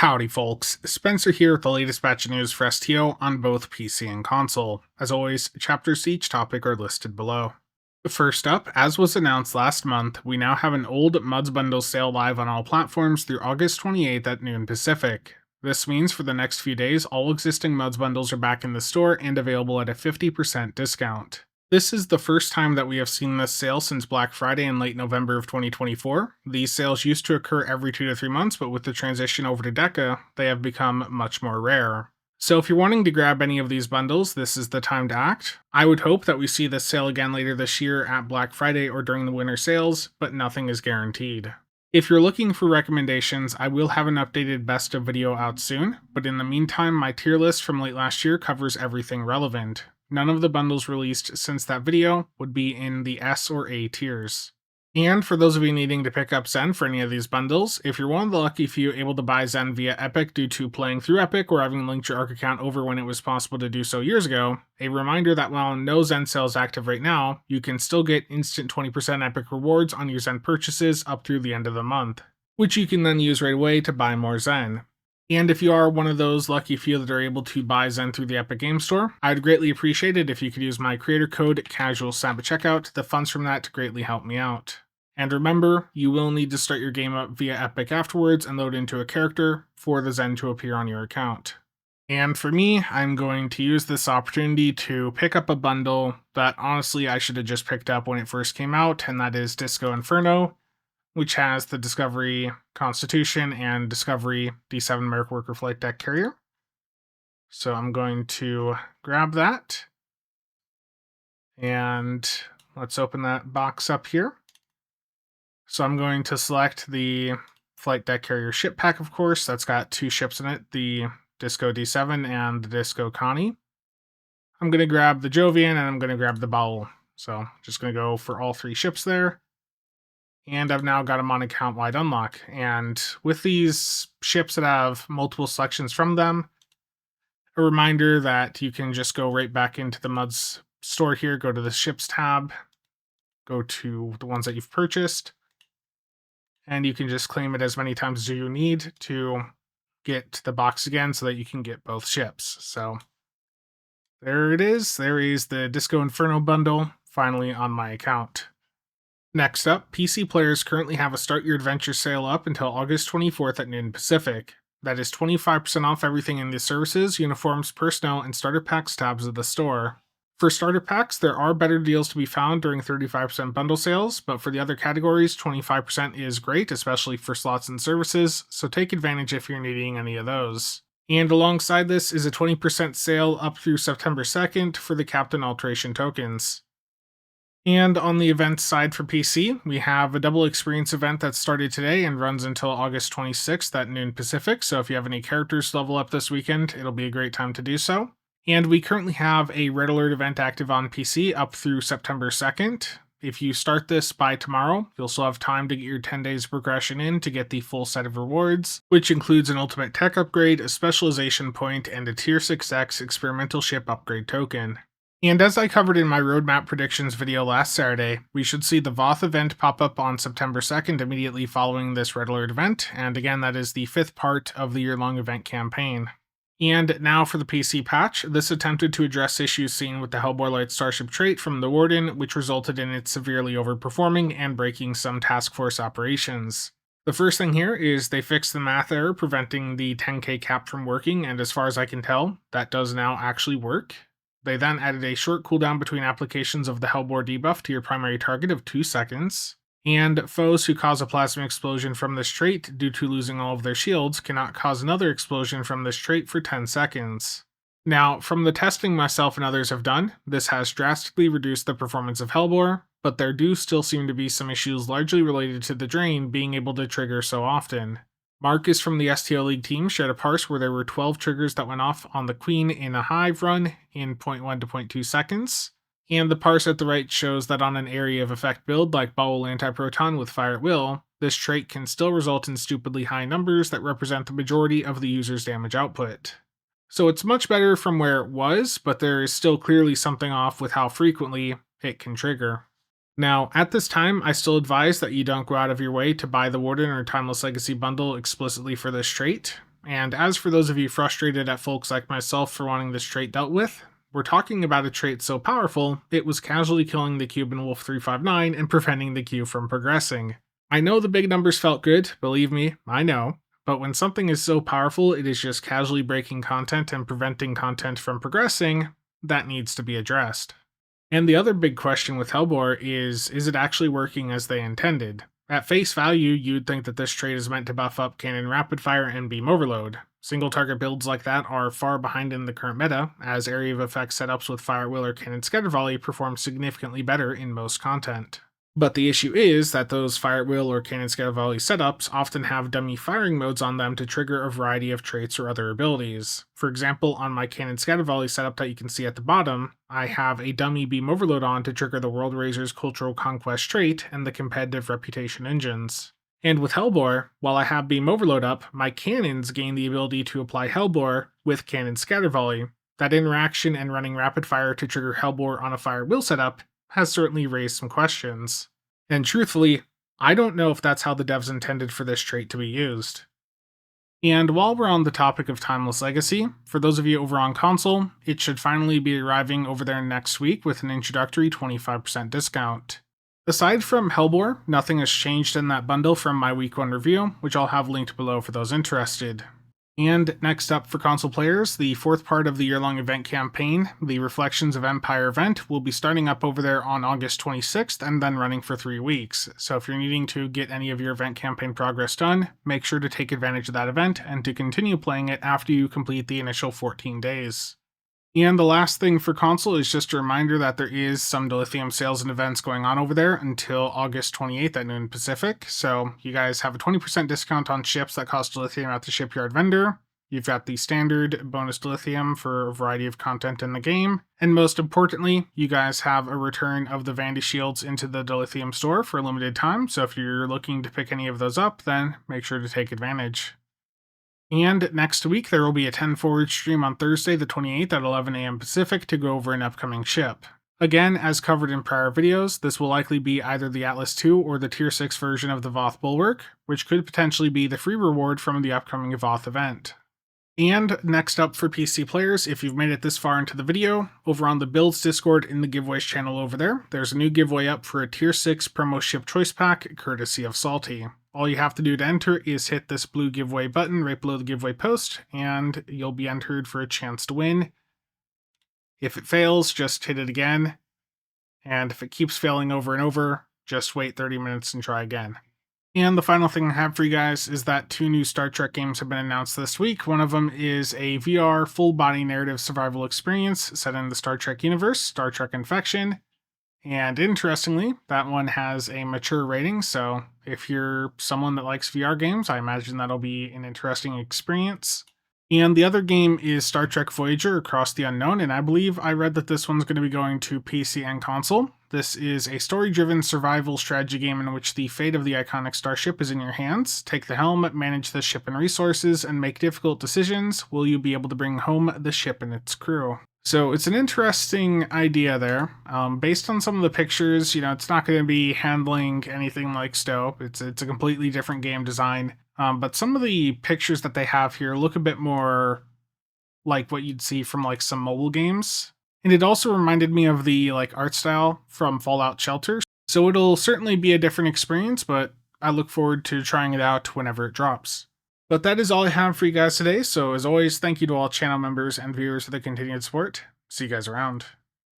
Howdy folks, Spencer here with the latest batch of news for STO on both PC and console. As always, chapters to each topic are listed below. First up, as was announced last month, we now have an old Muds Bundle sale live on all platforms through August 28th at noon Pacific. This means for the next few days, all existing Muds Bundles are back in the store and available at a 50% discount. This is the first time that we have seen this sale since Black Friday in late November of 2024. These sales used to occur every 2 to 3 months, but with the transition over to DECA, they have become much more rare. So if you're wanting to grab any of these bundles, this is the time to act. I would hope that we see this sale again later this year at Black Friday or during the winter sales, but nothing is guaranteed. If you're looking for recommendations, I will have an updated best of video out soon, but in the meantime, my tier list from late last year covers everything relevant. None of the bundles released since that video would be in the S or A tiers. And for those of you needing to pick up Zen for any of these bundles, if you're one of the lucky few able to buy Zen via Epic due to playing through Epic or having linked your ARC account over when it was possible to do so years ago, a reminder that while no Zen sale is active right now, you can still get instant 20% Epic rewards on your Zen purchases up through the end of the month, which you can then use right away to buy more Zen. And if you are one of those lucky few that are able to buy Zen through the Epic Game Store, I'd greatly appreciate it if you could use my creator code CasualSAB at checkout. The funds from that greatly help me out. And remember, you will need to start your game up via Epic afterwards and load into a character for the Zen to appear on your account. And for me, I'm going to use this opportunity to pick up a bundle that honestly I should have just picked up when it first came out, and that is Disco Inferno, which has the Discovery Constitution and Discovery D7 Merc Worker Flight Deck Carrier. So I'm going to grab that, and let's open that box up here. So I'm going to select the Flight Deck Carrier ship pack, of course. That's got 2 ships in it, the Disco D7 and the Disco Connie. I'm going to grab the Jovian and I'm going to grab the Bowel. So just going to go for all 3 ships there. And I've now got them on account-wide unlock. And with these ships that have multiple selections from them, a reminder that you can just go right back into the Muds store here, go to the ships tab, go to the ones that you've purchased, and you can just claim it as many times as you need to get the box again so that you can get both ships. So there it is. There is the Disco Inferno bundle finally on my account. Next up, PC players currently have a Start Your Adventure sale up until August 24th at noon Pacific. That is 25% off everything in the services, uniforms, personnel, and starter packs tabs of the store. For starter packs, there are better deals to be found during 35% bundle sales, but for the other categories, 25% is great, especially for slots and services, so take advantage if you're needing any of those. And alongside this is a 20% sale up through September 2nd for the Captain Alteration tokens. And on the event side for PC, we have a double experience event that started today and runs until August 26th at noon Pacific, so if you have any characters to level up this weekend, it'll be a great time to do so. And we currently have a Red Alert event active on PC up through September 2nd. If you start this by tomorrow, you'll still have time to get your 10 days progression in to get the full set of rewards, which includes an ultimate tech upgrade, a specialization point, and a Tier 6X experimental ship upgrade token. And as I covered in my roadmap predictions video last Saturday, we should see the Voth event pop up on September 2nd immediately following this Red Alert event, and again that is the 5th part of the year-long event campaign. And now for the PC patch, this attempted to address issues seen with the Hellbore Light Starship trait from the Warden, which resulted in it severely overperforming and breaking some task force operations. The first thing here is they fixed the math error preventing the 10k cap from working, and as far as I can tell, that does now actually work. They then added a short cooldown between applications of the Hellbore debuff to your primary target of 2 seconds, and foes who cause a plasma explosion from this trait due to losing all of their shields cannot cause another explosion from this trait for 10 seconds. Now, from the testing myself and others have done, this has drastically reduced the performance of Hellbore, but there do still seem to be some issues largely related to the drain being able to trigger so often. Marcus from the STO League team shared a parse where there were 12 triggers that went off on the Queen in a hive run in 0.1 to 0.2 seconds, and the parse at the right shows that on an area of effect build like Bowel Antiproton with Fire at Will, this trait can still result in stupidly high numbers that represent the majority of the user's damage output. So it's much better from where it was, but there is still clearly something off with how frequently it can trigger. Now, at this time, I still advise that you don't go out of your way to buy the Warden or Timeless Legacy bundle explicitly for this trait. And as for those of you frustrated at folks like myself for wanting this trait dealt with, we're talking about a trait so powerful, it was casually killing the cube in Wolf 359 and preventing the queue from progressing. I know the big numbers felt good, believe me, I know, but when something is so powerful it is just casually breaking content and preventing content from progressing, that needs to be addressed. And the other big question with Hellbore is it actually working as they intended? At face value, you'd think that this trait is meant to buff up cannon rapid fire and beam overload. Single target builds like that are far behind in the current meta, as area of effect setups with fire wheel or cannon scatter volley perform significantly better in most content. But the issue is that those fire wheel or cannon scatter volley setups often have dummy firing modes on them to trigger a variety of traits or other abilities. For example, on my cannon scatter volley setup that you can see at the bottom, I have a dummy beam overload on to trigger the World Razor's Cultural Conquest trait and the competitive reputation engines. And with Hellbore, while I have beam overload up, my cannons gain the ability to apply Hellbore with cannon scatter volley. That interaction and running rapid fire to trigger Hellbore on a fire wheel setup has certainly raised some questions. And truthfully, I don't know if that's how the devs intended for this trait to be used. And while we're on the topic of Timeless Legacy, for those of you over on console, it should finally be arriving over there next week with an introductory 25% discount. Aside from Hellbore, nothing has changed in that bundle from my week 1 review, which I'll have linked below for those interested. And next up for console players, the 4th part of the year-long event campaign, the Reflections of Empire event, will be starting up over there on August 26th and then running for 3 weeks. So if you're needing to get any of your event campaign progress done, make sure to take advantage of that event and to continue playing it after you complete the initial 14 days. And the last thing for console is just a reminder that there is some dilithium sales and events going on over there until August 28th at noon Pacific. So you guys have a 20% discount on ships that cost dilithium at the shipyard vendor. You've got the standard bonus dilithium for a variety of content in the game. And most importantly, you guys have a return of the Vandy Shields into the dilithium store for a limited time. So if you're looking to pick any of those up, then make sure to take advantage. And next week, there will be a 10 forward stream on Thursday the 28th at 11 AM Pacific to go over an upcoming ship. Again, as covered in prior videos, this will likely be either the Atlas II or the Tier 6 version of the Voth Bulwark, which could potentially be the free reward from the upcoming Voth event. And next up for PC players, if you've made it this far into the video, over on the Builds Discord in the giveaways channel over there, there's a new giveaway up for a Tier 6 promo ship choice pack, courtesy of Salty. All you have to do to enter is hit this blue giveaway button right below the giveaway post, and you'll be entered for a chance to win. If it fails, just hit it again, and if it keeps failing over and over, just wait 30 minutes and try again. And the final thing I have for you guys is that 2 new Star Trek games have been announced this week. One of them is a VR full-body narrative survival experience set in the Star Trek universe, Star Trek Infection. And interestingly, that one has a mature rating, so if you're someone that likes VR games, I imagine that'll be an interesting experience. And the other game is Star Trek Voyager Across the Unknown, and I believe I read that this one's going to be going to PC and console. This is a story-driven survival strategy game in which the fate of the iconic starship is in your hands. Take the helm, manage the ship and resources, and make difficult decisions. Will you be able to bring home the ship and its crew? So it's an interesting idea there. Based on some of the pictures, it's not going to be handling anything like STO. It's a completely different game design. But some of the pictures that they have here look a bit more like what you'd see from like some mobile games. And it also reminded me of the art style from Fallout Shelter. So it'll certainly be a different experience, but I look forward to trying it out whenever it drops. But that is all I have for you guys today, so as always, thank you to all channel members and viewers for the continued support. See you guys around.